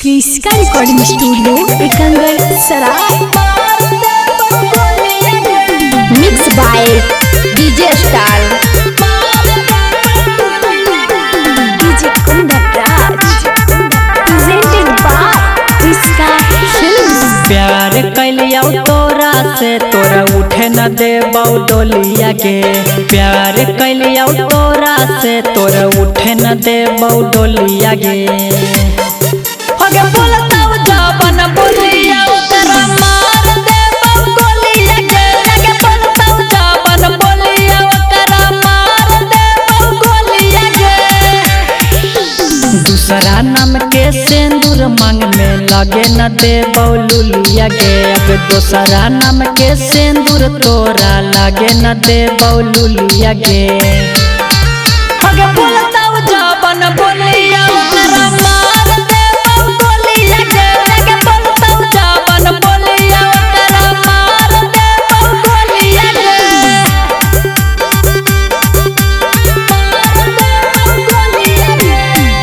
क्रिस्का recording studio Ekangar Sarai. Mix by DJ star DJ Kundraj presented by Kriska films. प्यार कैलिया तोरा से तोरा उठे न दे डोलिया के। प्यार कैलिया तोरा से तोरा उठे न दे डोलिया गे। आगे बोलता जाबन बोलिया तेरा मार दे गोलिया गे। आगे बोलता जाबन बोलिया तेरा मार दे गोलिया गे। दूसरा नाम के सिंदूर मांग में लगे न दे बौलुलिया गे। अब दूसरा नाम के सिंदूर तोरा लगे न दे बौलुलिया गे। आगे बोलता जाबन बोलिया तेरा मार दे गोलिया गे। आगे बोलता जाबन बोलिया तेरा मार दे गोलिया गे।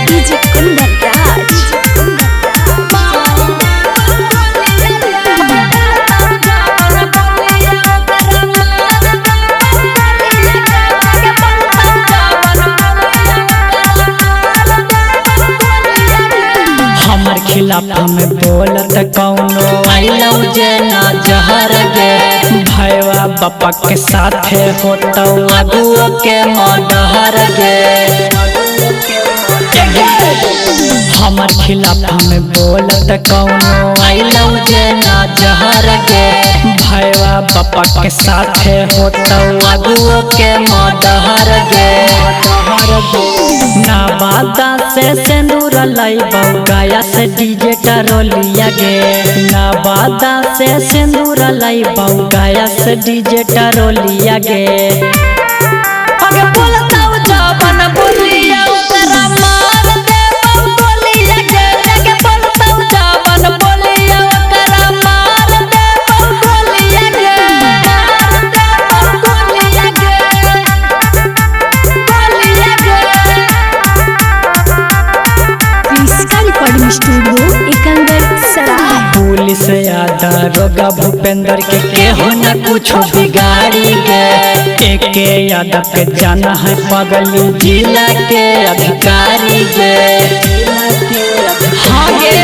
डीजे कुंदराज हमर खिलाफ में बोलत कौनो आई लव जेना जहर गे। भैया बापा के साथे होतो अगुआ के मडहर गे। हमर खिलाफ में बोलत कौनो आई लव जेना जहर गे। भैया बापा के साथे होतो अगुआ के मडहर गे। ना बादा से सिंदूर लइबौ गाया से डीजे टरोलिया गे। ना बादा से सिंदूर लइबौ गाया से डीजे टरोलिया गे। आगे बोलता जाबन बोलिया तेरा मार दे गोलिया गे। आगे बोलता जाबन बोलिया तेरा मार दे गोलिया गे। गोलिया गे। क्रिस्का रिकॉर्डिंग स्टूडियो एकंगर सराय। पुलिस या दरोगा भूपेंद्र के केहू न कुछ बिगाड़ी गे। एके यादव के जाना है पगली जिला के अधिकारी गे। हाँ गे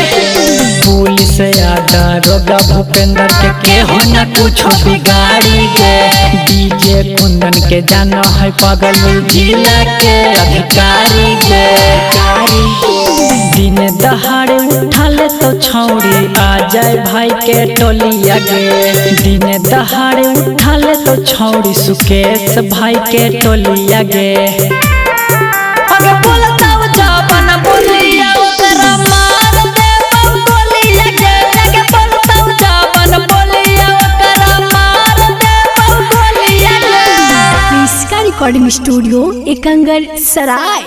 पुलिस या दरोगा भूपेंद्र के केहू न कुछ बिगाड़ी गे। डीजे कुंदन के जाना है पगली जिला के अधिकारी गे। दिन दहाड़े उठल तो छौड़ी आ जाए भाई के टोलिया गे। दिन दहाड़े उठल तो छौड़ी सुकेश भाई के टोलिया गे। आगे बोलता जाबन बोलिया तेरा मार दे गोलिया गे। आगे बोलता जाबन बोलिया तेरा मार दे गोलिया गे। क्रिस्का रिकॉर्डिंग स्टूडियो एकंगर सराय।